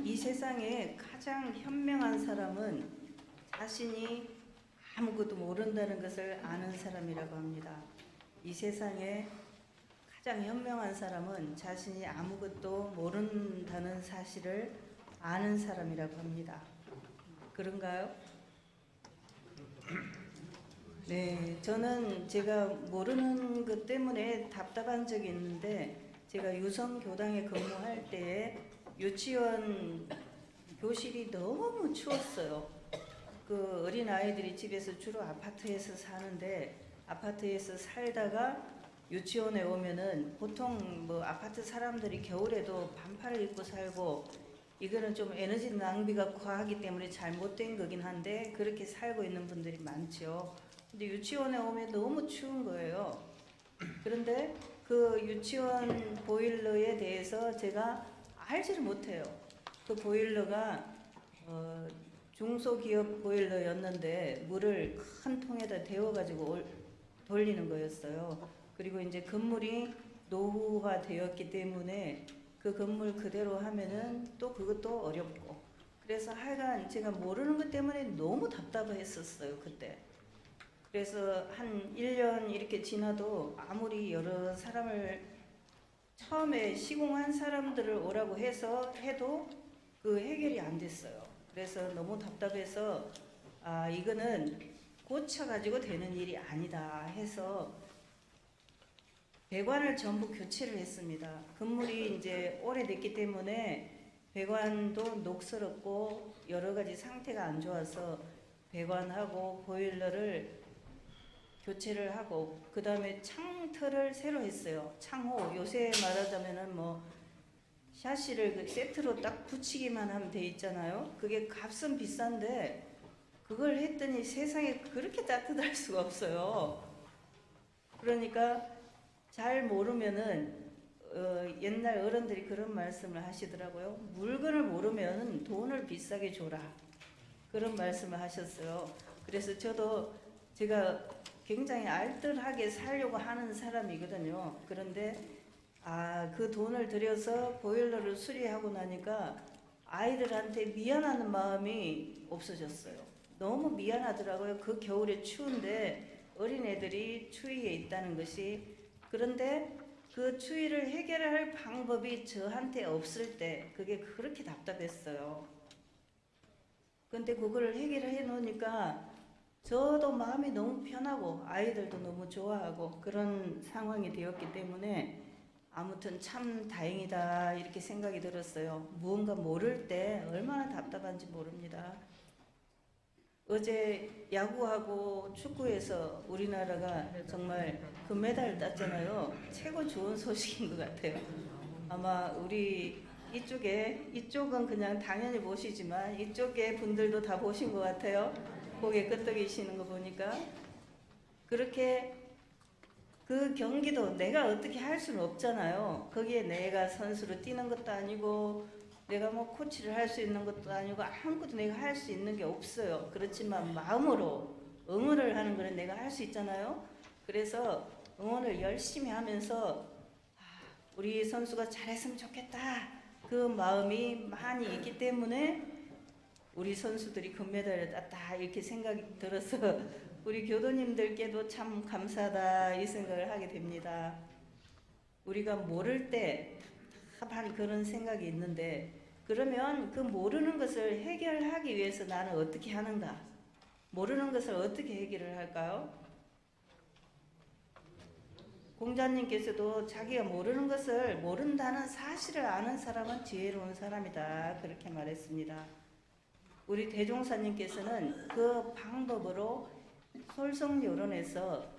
이 세상에 가장 현명한 사람은 자신이 아무것도 모른다는 것을 아는 사람이라고 합니다. 이 세상에 가장 현명한 사람은 자신이 아무것도 모른다는 사실을 아는 사람이라고 합니다. 그런가요? 네, 저는 제가 모르는 것 때문에 답답한 적이 있는데, 제가 유성교당에 근무할 때에 유치원 교실이 너무 추웠어요. 그 어린 아이들이 집에서 주로 아파트에서 사는데, 아파트에서 살다가 유치원에 오면은 보통 뭐 아파트 사람들이 겨울에도 반팔을 입고 살고, 이거는 좀 에너지 낭비가 과하기 때문에 잘못된 거긴 한데 그렇게 살고 있는 분들이 많죠. 근데 유치원에 오면 너무 추운 거예요. 그런데 그 유치원 보일러에 대해서 제가 알지를 못해요. 그 보일러가 중소기업 보일러였는데 물을 큰 통에다 데워가지고 돌리는 거였어요. 그리고 이제 건물이 노후화 되었기 때문에 그 건물 그대로 하면은 또 그것도 어렵고, 그래서 하여간 제가 모르는 것 때문에 너무 답답했었어요 그때. 그래서 한 1년 이렇게 지나도 아무리 여러 사람을 처음에 시공한 사람들을 오라고 해도 그 해결이 안 됐어요. 그래서 너무 답답해서 이거는 고쳐가지고 되는 일이 아니다 해서 배관을 전부 교체를 했습니다. 건물이 이제 오래됐기 때문에 배관도 녹슬었고 여러 가지 상태가 안 좋아서 배관하고 보일러를 교체를 하고, 그 다음에 창틀을 새로 했어요. 창호, 요새 말하자면은 뭐 샤시를 그 세트로 딱 붙이기만 하면 돼 있잖아요. 그게 값은 비싼데 그걸 했더니 세상에 그렇게 따뜻할 수가 없어요. 그러니까 잘 모르면은 옛날 어른들이 그런 말씀을 하시더라고요. 물건을 모르면 돈을 비싸게 줘라, 그런 말씀을 하셨어요. 그래서 제가 굉장히 알뜰하게 살려고 하는 사람이거든요. 그런데 그 돈을 들여서 보일러를 수리하고 나니까 아이들한테 미안하는 마음이 없어졌어요. 너무 미안하더라고요. 그 겨울에 추운데 어린애들이 추위에 있다는 것이. 그런데 그 추위를 해결할 방법이 저한테 없을 때 그게 그렇게 답답했어요. 근데 그걸 해결해 놓으니까 저도 마음이 너무 편하고 아이들도 너무 좋아하고 그런 상황이 되었기 때문에 아무튼 참 다행이다 이렇게 생각이 들었어요. 무언가 모를 때 얼마나 답답한지 모릅니다. 어제 야구하고 축구에서 우리나라가 정말 금메달을 땄잖아요. 최고 좋은 소식인 것 같아요. 아마 우리 이쪽은 그냥 당연히 보시지만 이쪽의 분들도 다 보신 것 같아요. 고개 끄덕이시는 거 보니까. 그렇게 그 경기도 내가 어떻게 할 수는 없잖아요. 거기에 내가 선수로 뛰는 것도 아니고 내가 뭐 코치를 할 수 있는 것도 아니고 아무것도 내가 할 수 있는 게 없어요. 그렇지만 마음으로 응원을 하는 거는 내가 할 수 있잖아요. 그래서 응원을 열심히 하면서 우리 선수가 잘했으면 좋겠다, 그 마음이 많이 있기 때문에 우리 선수들이 금메달을 땄다 이렇게 생각이 들어서 우리 교도님들께도 참 감사하다 이 생각을 하게 됩니다. 우리가 모를 때 답답한 그런 생각이 있는데, 그러면 그 모르는 것을 해결하기 위해서 나는 어떻게 하는가? 모르는 것을 어떻게 해결을 할까요? 공자님께서도 자기가 모르는 것을 모른다는 사실을 아는 사람은 지혜로운 사람이다 그렇게 말했습니다. 우리 대종사님께서는 그 방법으로 솔성요론에서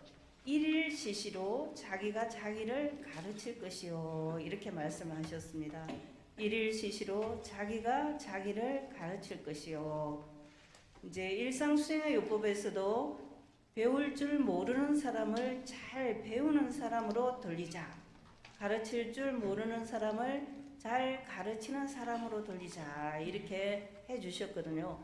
일일시시로 자기가 자기를 가르칠 것이요 이렇게 말씀을 하셨습니다. 일일시시로 자기가 자기를 가르칠 것이요. 이제 일상수행의 요법에서도 배울 줄 모르는 사람을 잘 배우는 사람으로 돌리자, 가르칠 줄 모르는 사람을 잘 가르치는 사람으로 돌리자 이렇게 해주셨거든요.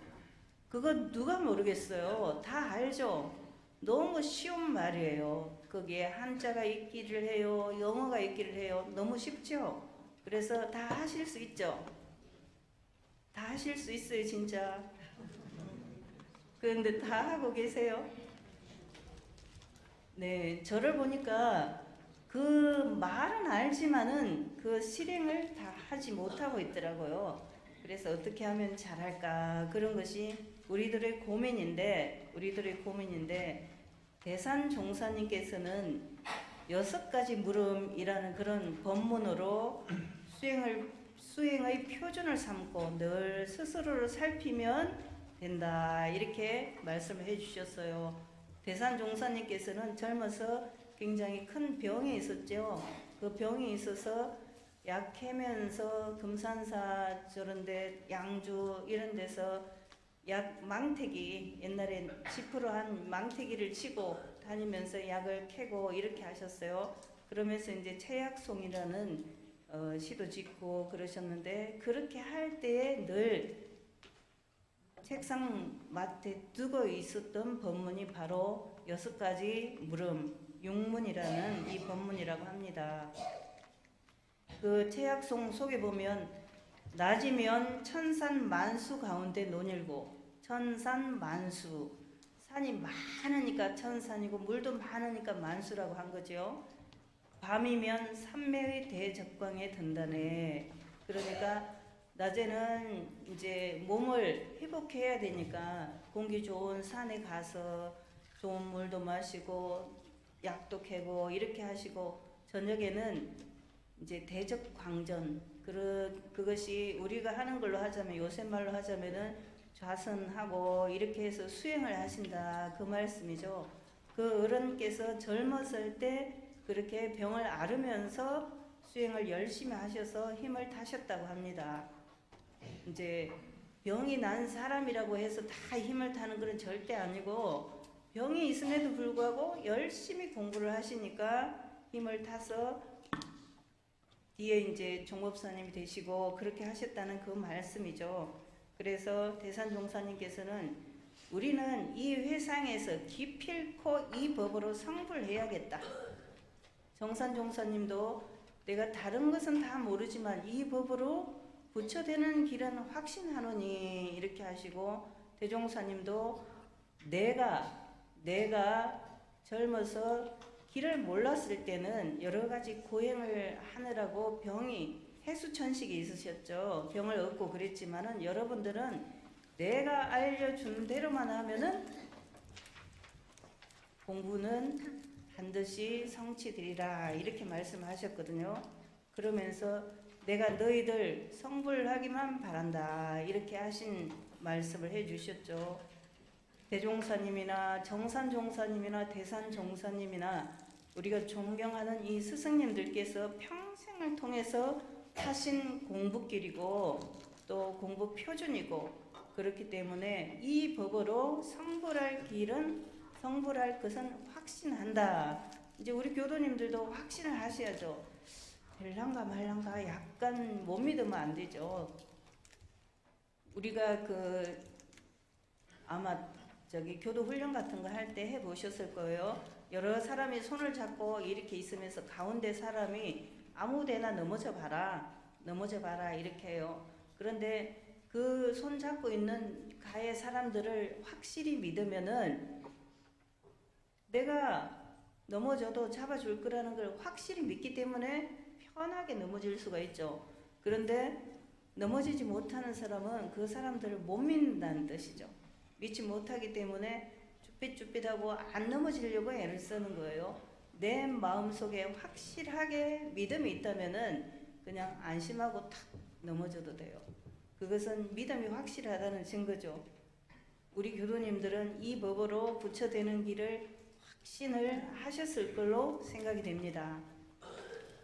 그거 누가 모르겠어요. 다 알죠. 너무 쉬운 말이에요. 거기에 한자가 있기를 해요, 영어가 있기를 해요. 너무 쉽죠. 그래서 다 하실 수 있죠. 다 하실 수 있어요, 진짜. 그런데 다 하고 계세요. 네, 저를 보니까 그 말은 알지만은 그 실행을 다 하지 못하고 있더라고요. 그래서 어떻게 하면 잘할까 그런 것이 우리들의 고민인데 대산 종사님께서는 6가지 물음이라는 그런 법문으로 수행의 표준을 삼고 늘 스스로를 살피면 된다 이렇게 말씀을 해주셨어요. 대산 종사님께서는 젊어서 굉장히 큰 병이 있었죠. 그 병이 있어서 약해면서 금산사 저런데 양주 이런 데서 약 망태기 옛날에 10%한 망태기를 치고 다니면서 약을 캐고 이렇게 하셨어요. 그러면서 이제 최약송이라는 시도 짓고 그러셨는데 그렇게 할 때에 늘 책상 맡에 두고 있었던 법문이 바로 6가지 물음, 육문이라는 이 법문이라고 합니다. 그 최약송 속에 보면 낮이면 천산 만수 가운데 논일고 천산 만수 산이 많으니까 천산이고 물도 많으니까 만수라고 한 거죠. 밤이면 삼매의 대적광에 든다네. 그러니까 낮에는 이제 몸을 회복해야 되니까 공기 좋은 산에 가서 좋은 물도 마시고 약도 캐고 이렇게 하시고 저녁에는 이제 대적광전 그것이 우리가 하는 걸로 하자면 요새 말로 하자면은 좌선하고 이렇게 해서 수행을 하신다 그 말씀이죠. 그 어른께서 젊었을 때 그렇게 병을 앓으면서 수행을 열심히 하셔서 힘을 타셨다고 합니다. 이제 병이 난 사람이라고 해서 다 힘을 타는 건 절대 아니고 병이 있음에도 불구하고 열심히 공부를 하시니까 힘을 타서 뒤에 이제 종법사님이 되시고 그렇게 하셨다는 그 말씀이죠. 그래서 대산종사님께서는 우리는 이 회상에서 기필코 이 법으로 성불해야겠다. 정산종사님도 내가 다른 것은 다 모르지만 이 법으로 부처되는 길은 확신하노니 이렇게 하시고 대종사님도 내가 젊어서 길을 몰랐을 때는 여러 가지 고행을 하느라고 병이 해수천식이 있으셨죠. 병을 얻고 그랬지만은 여러분들은 내가 알려준 대로만 하면은 공부는 반드시 성취되리라 이렇게 말씀하셨거든요. 그러면서 내가 너희들 성불하기만 바란다 이렇게 하신 말씀을 해주셨죠. 대종사님이나 정산종사님이나 대산종사님이나 우리가 존경하는 이 스승님들께서 평생을 통해서 하신 공부길이고 또 공부 표준이고 그렇기 때문에 이 법으로 성불할 것은 확신한다. 이제 우리 교도님들도 확신을 하셔야죠. 될란가 말란가 약간 못 믿으면 안 되죠. 우리가 아마 교도 훈련 같은 거 할 때 해보셨을 거예요. 여러 사람이 손을 잡고 이렇게 있으면서 가운데 사람이 아무데나 넘어져 봐라 이렇게 해요. 그런데 그 손 잡고 있는 가의 사람들을 확실히 믿으면은 내가 넘어져도 잡아줄 거라는 걸 확실히 믿기 때문에 편하게 넘어질 수가 있죠. 그런데 넘어지지 못하는 사람은 그 사람들을 못 믿는다는 뜻이죠. 믿지 못하기 때문에 쭈삣쭈삣하고 안 넘어지려고 애를 쓰는 거예요. 내 마음속에 확실하게 믿음이 있다면은 그냥 안심하고 탁 넘어져도 돼요. 그것은 믿음이 확실하다는 증거죠. 우리 교도님들은 이 법으로 부처되는 길을 확신을 하셨을 걸로 생각이 됩니다.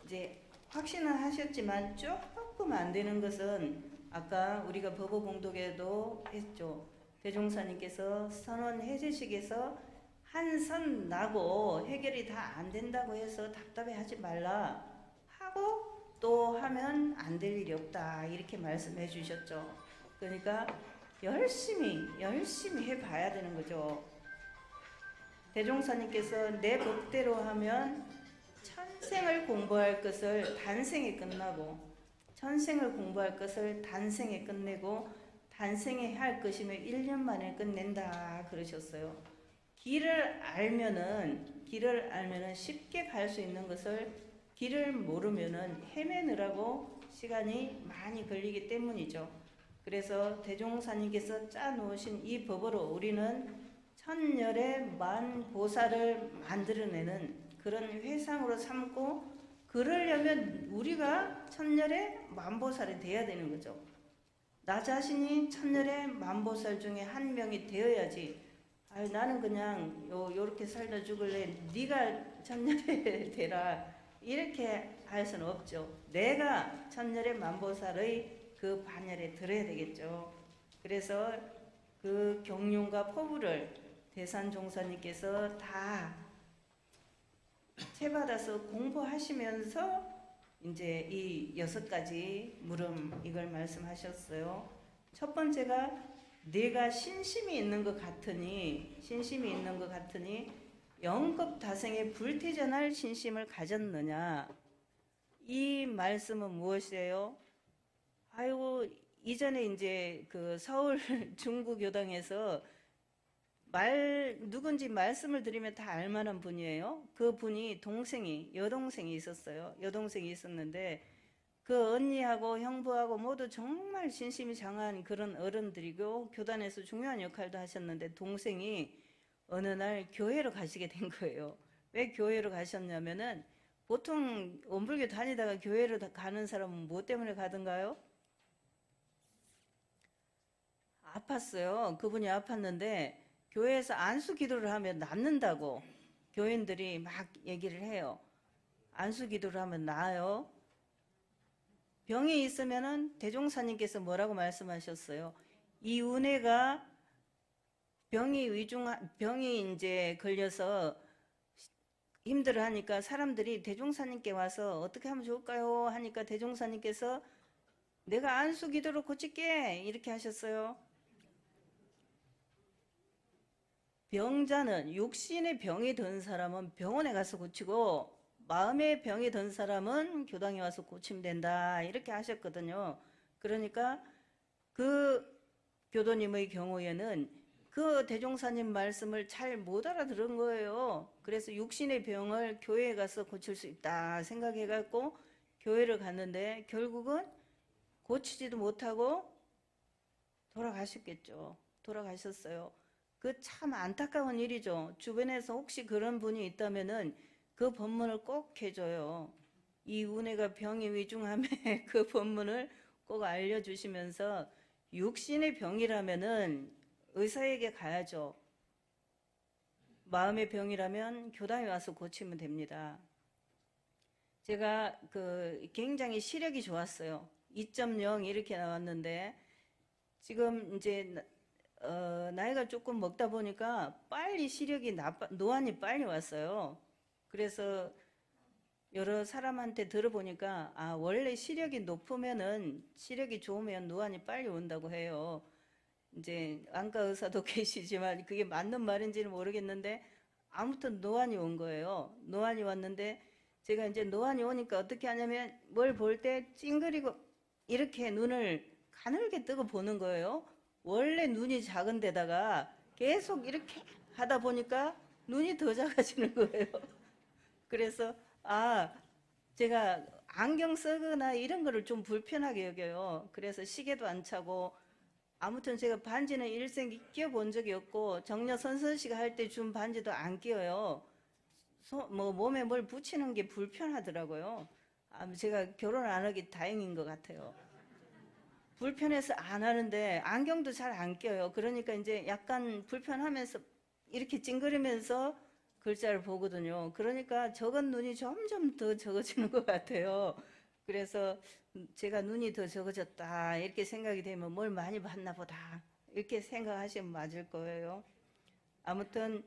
이제 확신은 하셨지만 조금 안 되는 것은 아까 우리가 법어공독에도 했죠. 대종사님께서 선원 해제식에서 한 선 나고 해결이 다 안 된다고 해서 답답해하지 말라 하고 또 하면 안 될 일이 없다 이렇게 말씀해 주셨죠. 그러니까 열심히 해봐야 되는 거죠. 대종사님께서 내 법대로 하면 천생을 공부할 것을 단생에 끝나고 천생을 공부할 것을 단생에 끝내고 단생에 할 것이면 1년 만에 끝낸다 그러셨어요. 길을 알면은 쉽게 갈 수 있는 것을 길을 모르면은 헤매느라고 시간이 많이 걸리기 때문이죠. 그래서 대종사님께서 짜놓으신 이 법으로 우리는 천열의 만보살을 만들어내는 그런 회상으로 삼고, 그러려면 우리가 천열의 만보살이 되어야 되는 거죠. 나 자신이 천열의 만보살 중에 한 명이 되어야지, 아유 나는 그냥 요렇게 살다 죽을래, 네가 천열의 되라, 이렇게 할 수는 없죠. 내가 천열의 만보살의 그 반열에 들어야 되겠죠. 그래서 그 경륜과 포부를 대산종사님께서 다 채받아서 공부하시면서 이제 이 6가지 물음 이걸 말씀하셨어요. 첫 번째가 내가 신심이 있는 것 같으니 영겁다생에 불태전할 신심을 가졌느냐. 이 말씀은 무엇이에요? 아이고, 이전에 이제 그 서울 중구교당에서 누군지 말씀을 드리면 다 알만한 분이에요. 그 분이 여동생이 있었어요. 여동생이 있었는데 그 언니하고 형부하고 모두 정말 신심이 장한 그런 어른들이고 교단에서 중요한 역할도 하셨는데, 동생이 어느 날 교회로 가시게 된 거예요. 왜 교회로 가셨냐면은, 보통 원불교 다니다가 교회로 가는 사람은 뭐 때문에 가던가요? 아팠어요. 그분이 아팠는데 교회에서 안수 기도를 하면 낫는다고 교인들이 막 얘기를 해요. 안수 기도를 하면 나아요. 병이 있으면은 대종사님께서 뭐라고 말씀하셨어요? 이 은혜가 병이 이제 걸려서 힘들어하니까 사람들이 대종사님께 와서 어떻게 하면 좋을까요? 하니까 대종사님께서 내가 안수 기도로 고칠게 이렇게 하셨어요. 병자는, 육신의 병이 든 사람은 병원에 가서 고치고 마음의 병이 든 사람은 교당에 와서 고치면 된다 이렇게 하셨거든요. 그러니까 그 교도님의 경우에는 그 대종사님 말씀을 잘 못 알아들은 거예요. 그래서 육신의 병을 교회에 가서 고칠 수 있다 생각해갖고 교회를 갔는데 결국은 고치지도 못하고 돌아가셨겠죠. 돌아가셨어요. 그 참 안타까운 일이죠. 주변에서 혹시 그런 분이 있다면은 그 법문을 꼭 해줘요. 이 은혜가 병이 위중함에 그 법문을 꼭 알려주시면서, 육신의 병이라면은 의사에게 가야죠. 마음의 병이라면 교당에 와서 고치면 됩니다. 제가 굉장히 시력이 좋았어요. 2.0 이렇게 나왔는데 지금 이제 나이가 조금 먹다 보니까 빨리 노안이 빨리 왔어요. 그래서 여러 사람한테 들어보니까 원래 시력이 좋으면 노안이 빨리 온다고 해요. 이제 안과 의사도 계시지만 그게 맞는 말인지는 모르겠는데 아무튼 노안이 온 거예요. 노안이 왔는데 제가 이제 노안이 오니까 어떻게 하냐면 뭘 볼 때 찡그리고 이렇게 눈을 가늘게 뜨고 보는 거예요. 원래 눈이 작은 데다가 계속 이렇게 하다 보니까 눈이 더 작아지는 거예요. 그래서 제가 안경 쓰거나 이런 거를 좀 불편하게 여겨요. 그래서 시계도 안 차고, 아무튼 제가 반지는 일생 끼워본 적이 없고 정려 선선씨가 할 때 준 반지도 안 끼워요. 몸에 뭘 붙이는 게 불편하더라고요. 제가 결혼 안 하기 다행인 것 같아요. 불편해서 안 하는데 안경도 잘 안 껴요. 그러니까 이제 약간 불편하면서 이렇게 찡그리면서 글자를 보거든요. 그러니까 적은 눈이 점점 더 적어지는 것 같아요. 그래서 제가 눈이 더 적어졌다 이렇게 생각이 되면 뭘 많이 봤나 보다 이렇게 생각하시면 맞을 거예요. 아무튼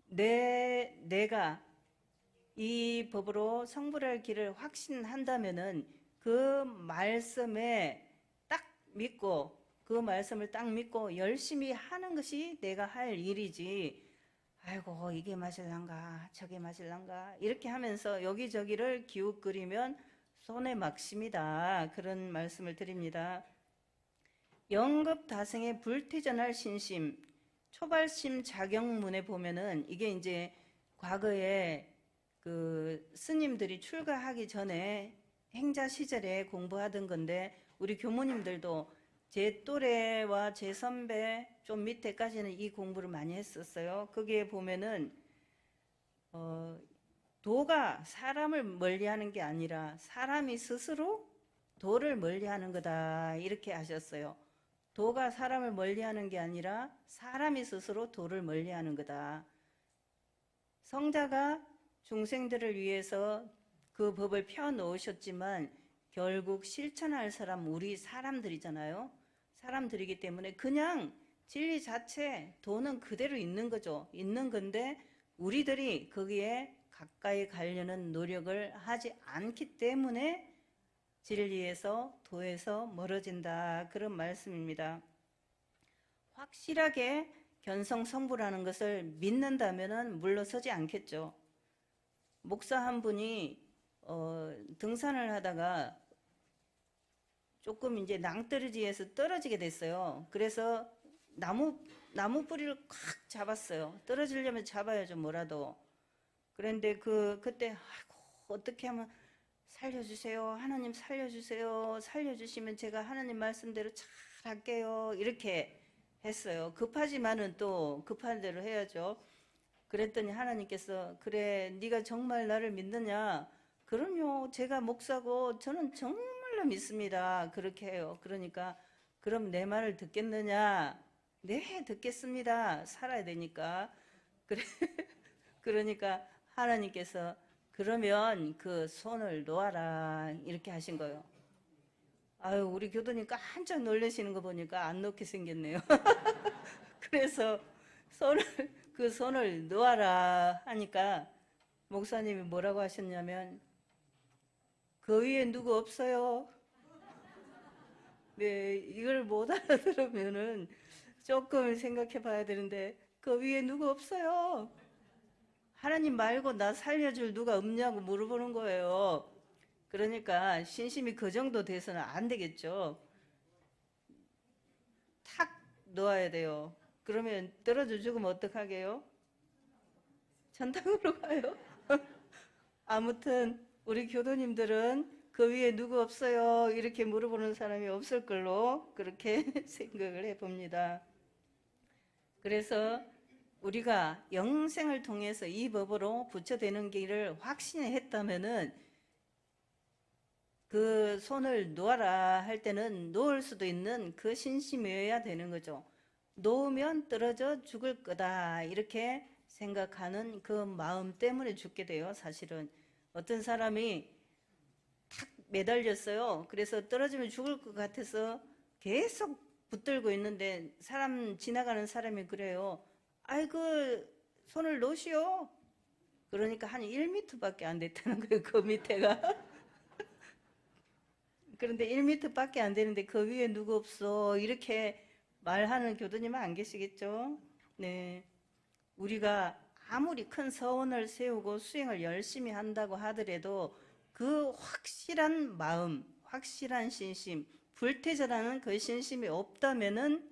내가 이 법으로 성불할 길을 확신한다면은 그 말씀에 딱 믿고, 그 말씀을 딱 믿고 열심히 하는 것이 내가 할 일이지, 아이고 이게 맞을란가 저게 맞을란가 이렇게 하면서 여기저기를 기웃거리면 손에 막십니다. 그런 말씀을 드립니다. 영급다생의 불태전할 신심, 초발심 자경문에 보면은 이게 이제 과거에 그 스님들이 출가하기 전에 행자 시절에 공부하던 건데 우리 교모님들도 제 또래와 제 선배 좀 밑에까지는 이 공부를 많이 했었어요. 거기에 보면은 도가 사람을 멀리하는 게 아니라 사람이 스스로 도를 멀리하는 거다 이렇게 하셨어요. 도가 사람을 멀리하는 게 아니라 사람이 스스로 도를 멀리하는 거다. 성자가 중생들을 위해서 그 법을 펴 놓으셨지만 결국 실천할 사람 우리 사람들이잖아요. 사람들이기 때문에 그냥 진리 자체 도는 그대로 있는 거죠. 있는 건데 우리들이 거기에 가까이 가려는 노력을 하지 않기 때문에 진리에서 도에서 멀어진다 그런 말씀입니다. 확실하게 견성성불하는 것을 믿는다면 물러서지 않겠죠. 목사 한 분이 등산을 하다가 조금 이제 낭떠러지에서 떨어지게 됐어요. 그래서 나무 뿌리를 콱 잡았어요. 떨어지려면 잡아야죠, 뭐라도. 그런데 그때 아이고 어떻게 하면 살려주세요. 하나님 살려주세요. 살려주시면 제가 하나님 말씀대로 잘 할게요. 이렇게 했어요. 급하지만은 또 급한 대로 해야죠. 그랬더니 하나님께서 그래 네가 정말 나를 믿느냐? 그럼요. 제가 목사고 저는 정말로 믿습니다. 그렇게 해요. 그러니까 그럼 내 말을 듣겠느냐? 네, 듣겠습니다. 살아야 되니까. 그래, 그러니까 하나님께서 그러면 그 손을 놓아라 이렇게 하신 거예요. 아유, 우리 교도님 깜짝 놀라시는 거 보니까 안 놓게 생겼네요. 그래서 그 손을 놓아라 하니까 목사님이 뭐라고 하셨냐면 그 위에 누구 없어요. 네, 이걸 못 알아들으면은 조금 생각해 봐야 되는데 그 위에 누구 없어요. 하나님 말고 나 살려줄 누가 없냐고 물어보는 거예요. 그러니까 신심이 그 정도 돼서는 안 되겠죠. 탁 놓아야 돼요. 그러면 떨어져 죽으면 어떡하게요? 천당으로 가요? 아무튼 우리 교도님들은 그 위에 누구 없어요? 이렇게 물어보는 사람이 없을 걸로 그렇게 생각을 해봅니다. 그래서 우리가 영생을 통해서 이 법으로 부처되는 길을 확신했다면은 그 손을 놓아라 할 때는 놓을 수도 있는 그 신심이어야 되는 거죠. 놓으면 떨어져 죽을 거다 이렇게 생각하는 그 마음 때문에 죽게 돼요. 사실은 어떤 사람이 탁 매달렸어요. 그래서 떨어지면 죽을 것 같아서 계속 붙들고 있는데 사람 지나가는 사람이 그래요. 아이고 손을 놓으시오. 그러니까 한 1m밖에 안 됐다는 거예요. 그 밑에가. 그런데 1m밖에 안 되는데 그 위에 누구 없어 이렇게 말하는 교도님은 안 계시겠죠? 네, 우리가 아무리 큰 서원을 세우고 수행을 열심히 한다고 하더라도 그 확실한 마음, 확실한 신심, 불태전하는 그 신심이 없다면은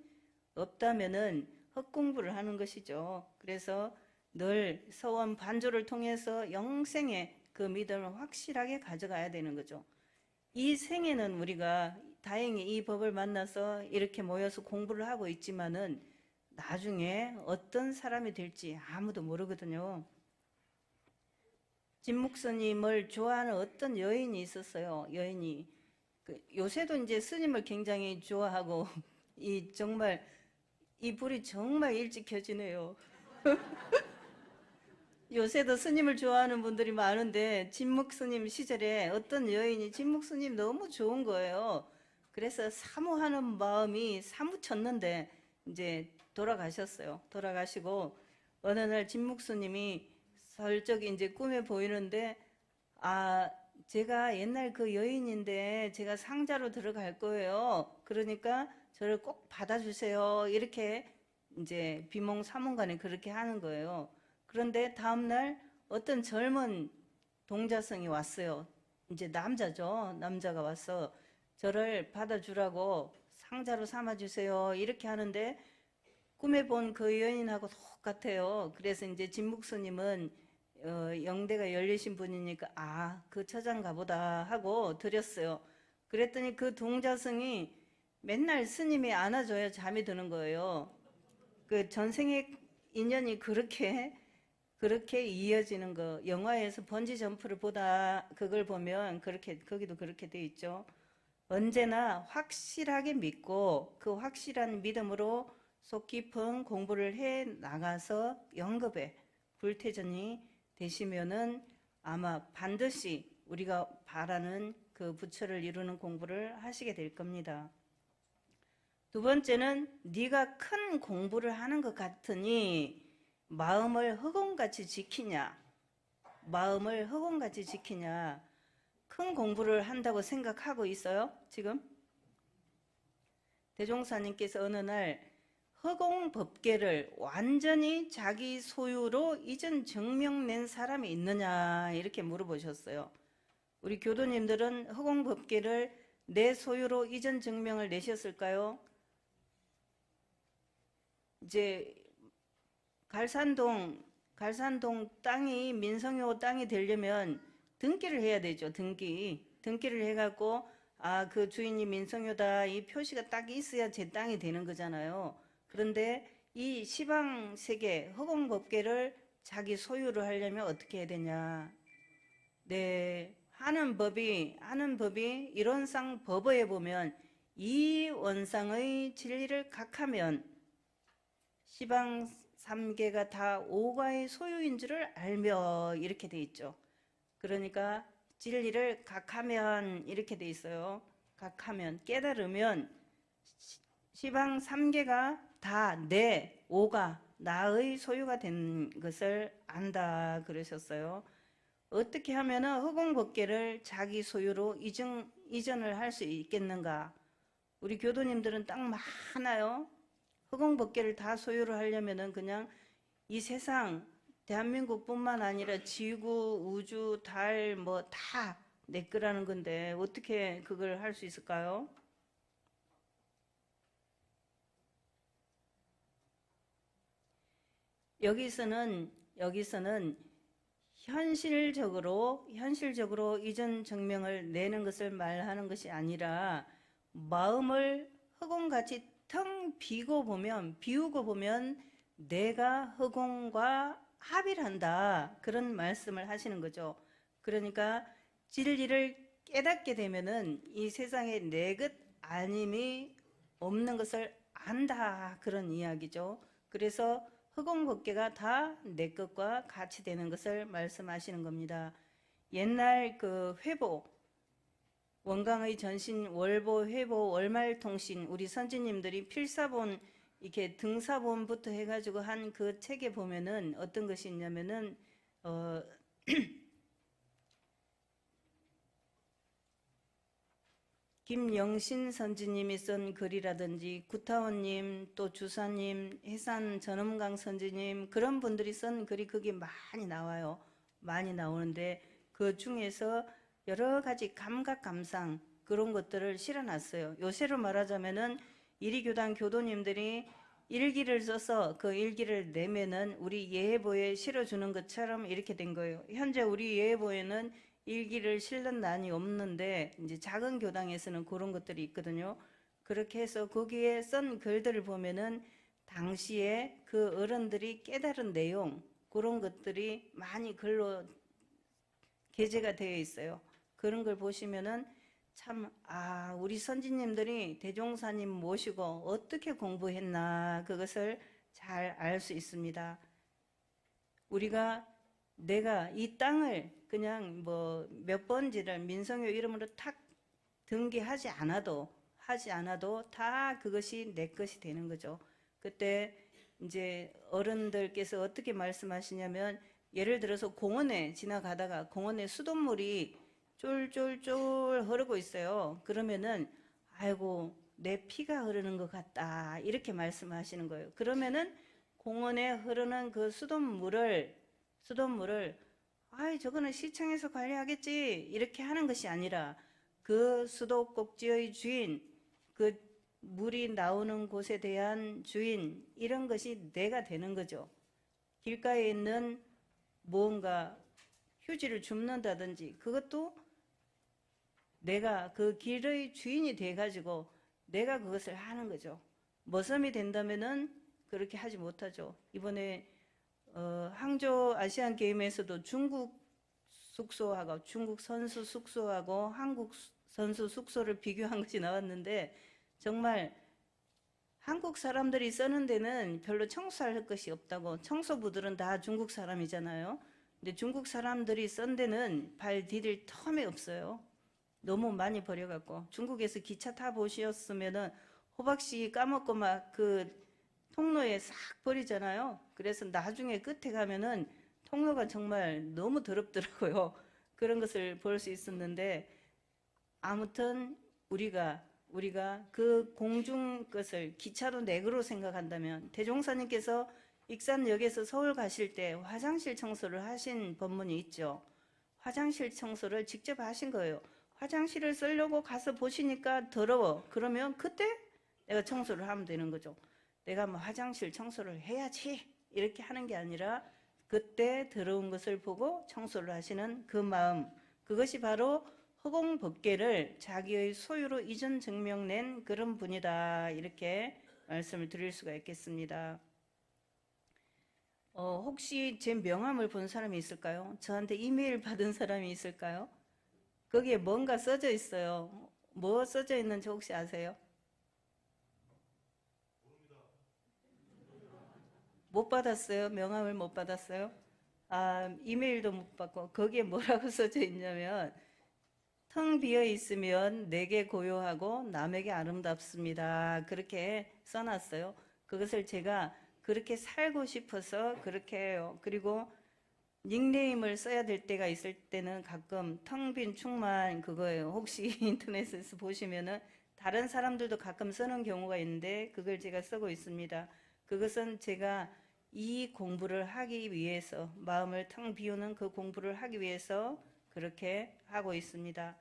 헛공부를 하는 것이죠. 그래서 늘 서원 반조를 통해서 영생의 그 믿음을 확실하게 가져가야 되는 거죠. 이 생에는 우리가 다행히 이 법을 만나서 이렇게 모여서 공부를 하고 있지만은 나중에 어떤 사람이 될지 아무도 모르거든요. 진묵스님을 좋아하는 어떤 여인이 있었어요. 여인이 요새도 이제 스님을 굉장히 좋아하고 정말 이 불이 정말 일찍 켜지네요. 요새도 스님을 좋아하는 분들이 많은데 진묵스님 시절에 어떤 여인이 진묵스님 너무 좋은 거예요. 그래서 사모하는 마음이 사무쳤는데 이제 돌아가셨어요. 돌아가시고 어느 날 진묵스님이 설적이 이제 꿈에 보이는데 제가 옛날 그 여인인데 제가 상자로 들어갈 거예요. 그러니까 저를 꼭 받아주세요. 이렇게 이제 비몽사몽간에 그렇게 하는 거예요. 그런데 다음날 어떤 젊은 동자성이 왔어요. 이제 남자죠. 남자가 와서 저를 받아주라고 상자로 삼아주세요. 이렇게 하는데 꿈에 본 그 여인하고 똑같아요. 그래서 이제 진묵스님은 영대가 열리신 분이니까 그 처장가 보다 하고 드렸어요. 그랬더니 그 동자승이 맨날 스님이 안아줘야 잠이 드는 거예요. 그 전생의 인연이 그렇게 이어지는 거. 영화에서 번지 점프를 보다 그걸 보면 그렇게 거기도 그렇게 돼 있죠. 언제나 확실하게 믿고 그 확실한 믿음으로 속 깊은 공부를 해 나가서 영급에 불태전이 되시면은 아마 반드시 우리가 바라는 그 부처를 이루는 공부를 하시게 될 겁니다. 두 번째는 네가 큰 공부를 하는 것 같으니 마음을 흑원같이 지키냐? 마음을 흑원같이 지키냐? 큰 공부를 한다고 생각하고 있어요? 지금? 대종사님께서 어느 날 허공법계를 완전히 자기 소유로 이전 증명낸 사람이 있느냐 이렇게 물어보셨어요. 우리 교도님들은 허공법계를 내 소유로 이전 증명을 내셨을까요? 이제 갈산동 땅이 민성효 땅이 되려면 등기를 해야 되죠. 등기를 해갖고 그 주인이 민성효다 이 표시가 딱 있어야 제 땅이 되는 거잖아요. 그런데 이 시방세계 허공법계를 자기 소유로 하려면 어떻게 해야 되냐? 네, 하는 법이 이론상 법어에 보면 이 원상의 진리를 각하면 시방 3개가 다 오가의 소유인 줄을 알며 이렇게 돼 있죠. 그러니까 진리를 각하면 이렇게 돼 있어요. 각하면 깨달으면 시방 3개가 다 내 오가 나의 소유가 된 것을 안다 그러셨어요. 어떻게 하면은 허공법계를 자기 소유로 이전을 할 수 있겠는가? 우리 교도님들은 딱 많아요. 허공법계를 다 소유를 하려면은 그냥 이 세상 대한민국뿐만 아니라 지구, 우주, 달 뭐 다 내 거라는 건데 어떻게 그걸 할 수 있을까요? 여기서는 현실적으로 이전 증명을 내는 것을 말하는 것이 아니라 마음을 허공같이 텅 비우고 보면 내가 허공과 합의를 한다 그런 말씀을 하시는 거죠. 그러니까 진리를 깨닫게 되면은 이 세상에 내 것 아님이 없는 것을 안다 그런 이야기죠. 그래서 허공법계가 다 내 것과 같이 되는 것을 말씀하시는 겁니다. 옛날 그 회보 원광의 전신 월보 회보 월말통신 우리 선지님들이 필사본 이렇게 등사본부터 해가지고 한 그 책에 보면은 어떤 것이 있냐면은 김영신 선지님이 쓴 글이라든지 구타원님 또 주사님 해산 전엄강 선지님 그런 분들이 쓴 글이 거기 많이 나와요. 많이 나오는데 그 중에서 여러 가지 감각 감상 그런 것들을 실어놨어요. 요새로 말하자면은 이리교단 교도님들이 일기를 써서 그 일기를 내면은 우리 예해보에 실어주는 것처럼 이렇게 된 거예요. 현재 우리 예해보에는 일기를 실는 난이 없는데 이제 작은 교당에서는 그런 것들이 있거든요. 그렇게 해서 거기에 쓴 글들을 보면은 당시에 그 어른들이 깨달은 내용 그런 것들이 많이 글로 게재가 되어 있어요. 그런 걸 보시면은 참 우리 선지님들이 대종사님 모시고 어떻게 공부했나 그것을 잘 알 수 있습니다. 우리가 내가 이 땅을 그냥 뭐 몇 번지를 민성효 이름으로 탁 등기하지 않아도 다 그것이 내 것이 되는 거죠. 그때 이제 어른들께서 어떻게 말씀하시냐면 예를 들어서 공원에 지나가다가 공원에 수돗물이 쫄쫄쫄 흐르고 있어요. 그러면은 아이고 내 피가 흐르는 것 같다 이렇게 말씀하시는 거예요. 그러면은 공원에 흐르는 그 수돗물을 저거는 시청에서 관리하겠지 이렇게 하는 것이 아니라 그 수도꼭지의 주인 그 물이 나오는 곳에 대한 주인, 이런 것이 내가 되는 거죠. 길가에 있는 무언가 휴지를 줍는다든지 그것도 내가 그 길의 주인이 돼가지고 내가 그것을 하는 거죠. 머슴이 된다면은 그렇게 하지 못하죠. 이번에 항저우 아시안 게임에서도 중국 숙소하고 중국 선수 숙소하고 한국 선수 숙소를 비교한 것이 나왔는데 정말 한국 사람들이 쓰는 데는 별로 청소할 것이 없다고. 청소부들은 다 중국 사람이잖아요. 근데 중국 사람들이 쓴 데는 발 디딜 텀이 없어요. 너무 많이 버려갖고. 중국에서 기차 타 보셨으면은 호박씨 까먹고 막 그 통로에 싹 버리잖아요. 그래서 나중에 끝에 가면은 통로가 정말 너무 더럽더라고요. 그런 것을 볼 수 있었는데 아무튼 우리가 그 공중 것을 기차도 내구로 생각한다면 대종사님께서 익산역에서 서울 가실 때 화장실 청소를 하신 법문이 있죠. 화장실 청소를 직접 하신 거예요. 화장실을 쓰려고 가서 보시니까 더러워. 그러면 그때 내가 청소를 하면 되는 거죠. 내가 뭐 화장실 청소를 해야지 이렇게 하는 게 아니라 그때 더러운 것을 보고 청소를 하시는 그 마음, 그것이 바로 허공법계를 자기의 소유로 이전 증명낸 그런 분이다, 이렇게 말씀을 드릴 수가 있겠습니다. 혹시 제 명함을 본 사람이 있을까요? 저한테 이메일 받은 사람이 있을까요? 거기에 뭔가 써져 있어요. 뭐 써져 있는지 혹시 아세요? 못 받았어요? 명함을 못 받았어요? 아, 이메일도 못 받고 거기에 뭐라고 써져 있냐면 텅 비어 있으면 내게 고요하고 남에게 아름답습니다. 그렇게 써놨어요. 그것을 제가 그렇게 살고 싶어서 그렇게 해요. 그리고 닉네임을 써야 될 때가 있을 때는 가끔 텅 빈 충만 그거예요. 혹시 인터넷에서 보시면은 다른 사람들도 가끔 쓰는 경우가 있는데 그걸 제가 쓰고 있습니다. 그것은 제가 이 공부를 하기 위해서, 마음을 텅 비우는 그 공부를 하기 위해서 그렇게 하고 있습니다.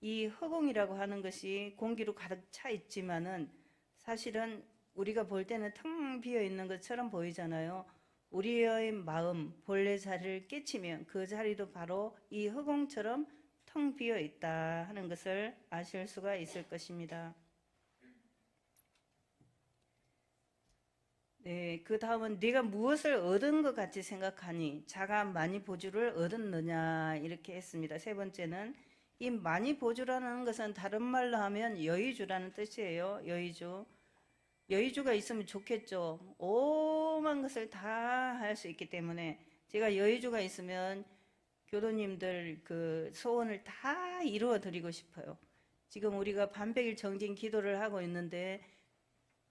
이 허공이라고 하는 것이 공기로 가득 차 있지만은 사실은 우리가 볼 때는 텅 비어 있는 것처럼 보이잖아요. 우리의 마음, 본래 자리를 깨치면 그 자리도 바로 이 허공처럼 텅 비어 있다 하는 것을 아실 수가 있을 것입니다. 네, 그 다음은 네가 무엇을 얻은 것 같이 생각하니 자가 많이 보주를 얻었느냐, 이렇게 했습니다. 세 번째는 이 많이 보주라는 것은 다른 말로 하면 여의주라는 뜻이에요. 여의주. 여의주가 있으면 좋겠죠. 오만 것을 다 할 수 있기 때문에 제가 여의주가 있으면 교도님들 그 소원을 다 이루어 드리고 싶어요. 지금 우리가 반백일 정진 기도를 하고 있는데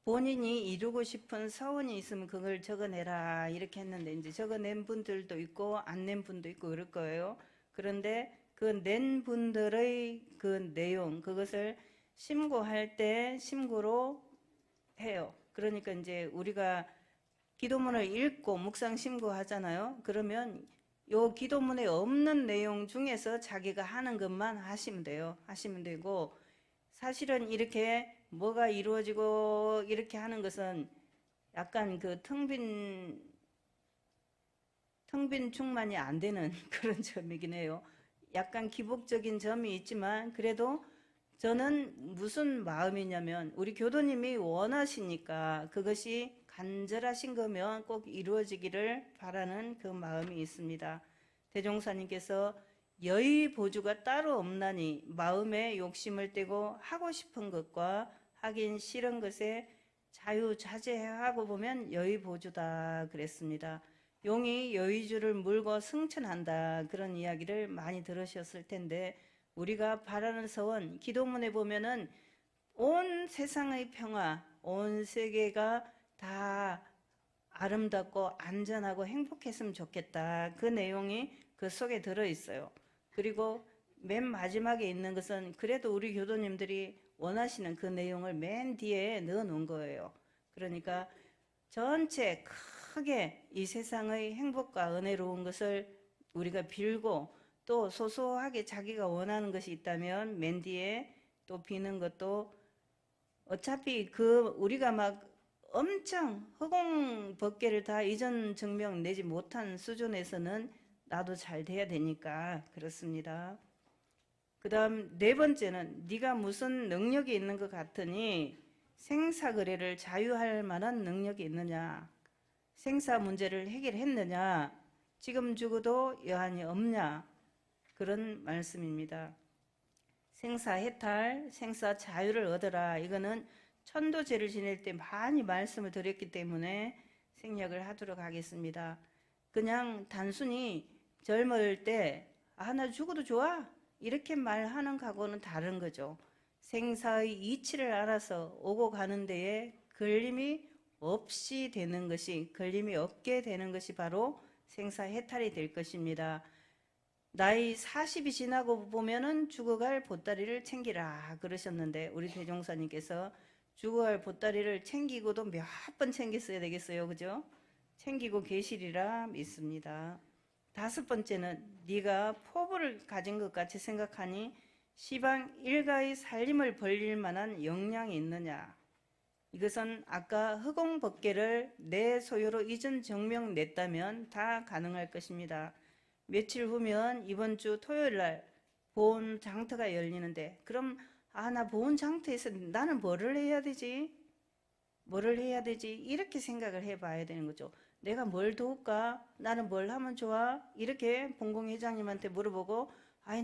본인이 이루고 싶은 서원이 있으면 그걸 적어내라 이렇게 했는데 이제 적어낸 분들도 있고 안 낸 분도 있고 그럴 거예요. 그런데 그 낸 분들의 그 내용, 그것을 심고할 때 심고로 해요. 그러니까 이제 우리가 기도문을 읽고 묵상 심고하잖아요. 그러면 요 기도문에 없는 내용 중에서 자기가 하는 것만 하시면 돼요. 하시면 되고, 사실은 이렇게 뭐가 이루어지고 이렇게 하는 것은 약간 그 텅 빈 충만이 안 되는 그런 점이긴 해요. 약간 기복적인 점이 있지만 그래도 저는 무슨 마음이냐면 우리 교도님이 원하시니까 그것이 간절하신 거면 꼭 이루어지기를 바라는 그 마음이 있습니다. 대종사님께서 여의 보주가 따로 없나니 마음에 욕심을 떼고 하고 싶은 것과 하긴 싫은 것에 자유자재하고 보면 여의 보주다 그랬습니다. 용이 여의주를 물고 승천한다, 그런 이야기를 많이 들으셨을 텐데 우리가 바라는 서원, 기도문에 보면은 온 세상의 평화, 온 세계가 다 아름답고 안전하고 행복했으면 좋겠다, 그 내용이 그 속에 들어있어요. 그리고 맨 마지막에 있는 것은 그래도 우리 교도님들이 원하시는 그 내용을 맨 뒤에 넣어 놓은 거예요. 그러니까 전체 크게 이 세상의 행복과 은혜로운 것을 우리가 빌고 또 소소하게 자기가 원하는 것이 있다면 맨 뒤에 또 비는 것도 어차피 우리가 막 엄청 허공 법계를 다 이전 증명 내지 못한 수준에서는 나도 잘 돼야 되니까 그렇습니다. 그 다음 네 번째는 네가 무슨 능력이 있는 것 같으니 생사거래를 자유할 만한 능력이 있느냐, 생사 문제를 해결했느냐, 지금 죽어도 여한이 없냐, 그런 말씀입니다. 생사해탈, 생사 자유를 얻어라. 이거는 천도제를 지낼 때 많이 말씀을 드렸기 때문에 생략을 하도록 하겠습니다. 그냥 단순히 젊을 때 나 죽어도 좋아 이렇게 말하는 각오는 다른 거죠. 생사의 이치를 알아서 오고 가는 데에 걸림이 없이 되는 것이, 걸림이 없게 되는 것이 바로 생사해탈이 될 것입니다. 나이 40이 지나고 보면은 죽어갈 보따리를 챙기라 그러셨는데, 우리 대종사님께서 죽어갈 보따리를 챙기고도 몇 번 챙겼어야 되겠어요, 그죠? 챙기고 계시리라 믿습니다. 다섯 번째는 네가 포부를 가진 것 같이 생각하니 시방 일가의 살림을 벌릴 만한 역량이 있느냐. 이것은 아까 허공법계를 내 소유로 이전 증명 냈다면 다 가능할 것입니다. 며칠 후면 이번 주 토요일 날 보온 장터가 열리는데, 그럼 나 보온 장터에서 나는 뭐를 해야 되지? 뭐를 해야 되지? 이렇게 생각을 해봐야 되는 거죠. 내가 뭘 도울까? 나는 뭘 하면 좋아? 이렇게 본공회장님한테 물어보고,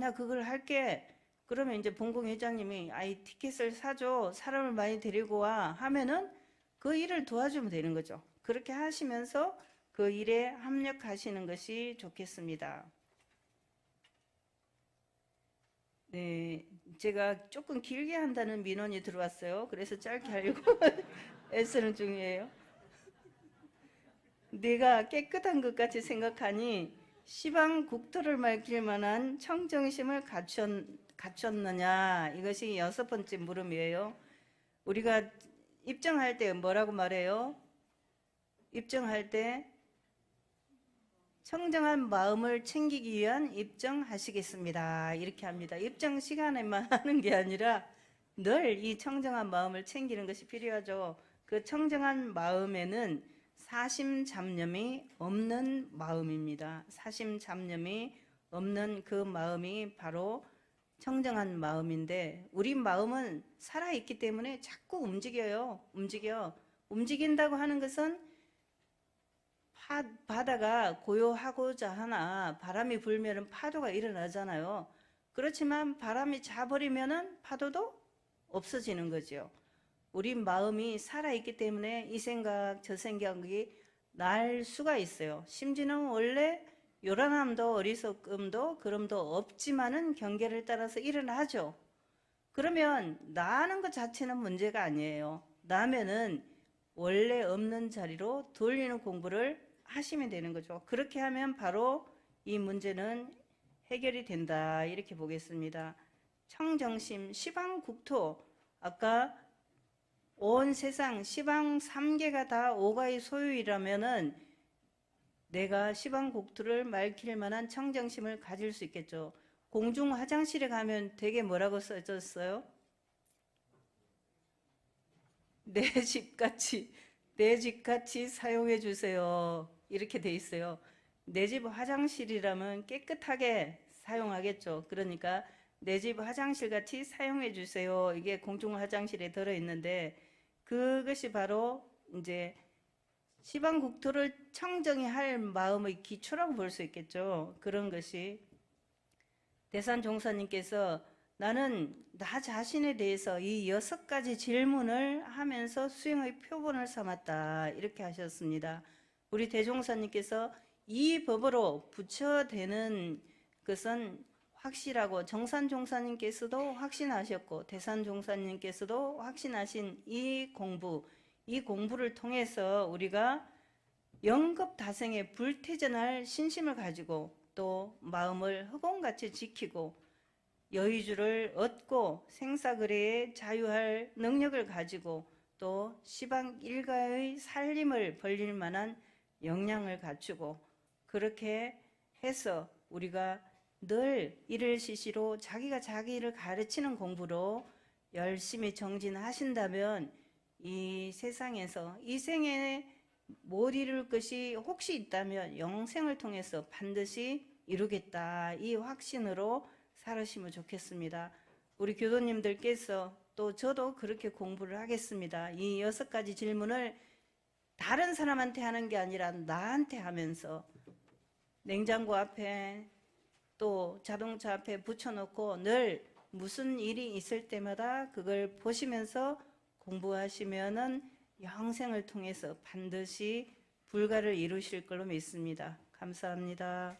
나 그걸 할게. 그러면 이제 본공회장님이 티켓을 사줘, 사람을 많이 데리고 와 하면은 그 일을 도와주면 되는 거죠. 그렇게 하시면서 그 일에 합력하시는 것이 좋겠습니다. 네, 제가 조금 길게 한다는 민원이 들어왔어요. 그래서 짧게 하려고 애쓰는 중이에요. 내가 깨끗한 것 같이 생각하니 시방 국토를 맑힐 만한 청정심을 갖췄느냐, 이것이 여섯 번째 물음이에요. 우리가 입증할 때 뭐라고 말해요? 입증할 때 청정한 마음을 챙기기 위한 입증하시겠습니다, 이렇게 합니다. 입증 시간에만 하는 게 아니라 늘 이 청정한 마음을 챙기는 것이 필요하죠. 그 청정한 마음에는 사심잡념이 없는 마음입니다. 사심잡념이 없는 그 마음이 바로 청정한 마음인데, 우리 마음은 살아있기 때문에 자꾸 움직여요. 움직인다고 하는 것은 바다가 고요하고자 하나 바람이 불면 파도가 일어나잖아요. 그렇지만 바람이 자버리면 파도도 없어지는 거죠. 우리 마음이 살아있기 때문에 이 생각 저 생각이 날 수가 있어요. 심지어는 원래 요란함도 어리석음도 그럼도 없지만은 경계를 따라서 일어나죠. 그러면 나는 것 자체는 문제가 아니에요. 나면은 원래 없는 자리로 돌리는 공부를 하시면 되는 거죠. 그렇게 하면 바로 이 문제는 해결이 된다, 이렇게 보겠습니다. 청정심, 시방국토, 아까 온 세상 시방 3개가 다 오가의 소유이라면은 내가 시방국토를 맑힐 만한 청정심을 가질 수 있겠죠. 공중 화장실에 가면 되게 뭐라고 써졌어요? 내 집같이 사용해 주세요, 이렇게 돼 있어요. 내 집 화장실이라면 깨끗하게 사용하겠죠. 그러니까 내 집 화장실 같이 사용해 주세요, 이게 공중 화장실에 들어 있는데, 그것이 바로 이제 시방국토를 청정히 할 마음의 기초라고 볼 수 있겠죠. 그런 것이 대산종사님께서 나는 나 자신에 대해서 이 6가지 질문을 하면서 수행의 표본을 삼았다, 이렇게 하셨습니다. 우리 대종사님께서 이 법으로 부처되는 것은 확실하고, 정산종사님께서도 확신하셨고 대산종사님께서도 확신하신 이 공부를 통해서 우리가 영겁다생에 불태전할 신심을 가지고 또 마음을 허공같이 지키고 여의주를 얻고 생사거래에 자유할 능력을 가지고 또 시방 일가의 살림을 벌릴 만한 역량을 갖추고, 그렇게 해서 우리가 늘 일을 시시로 자기가 자기를 가르치는 공부로 열심히 정진하신다면 이 세상에서 이 생에 못 이룰 것이 혹시 있다면 영생을 통해서 반드시 이루겠다. 이 확신으로 살으시면 좋겠습니다. 우리 교도님들께서 또 저도 그렇게 공부를 하겠습니다. 이 6가지 질문을 다른 사람한테 하는 게 아니라 나한테 하면서 냉장고 앞에 또 자동차 앞에 붙여놓고 늘 무슨 일이 있을 때마다 그걸 보시면서 공부하시면은 영생을 통해서 반드시 불가를 이루실 걸로 믿습니다. 감사합니다.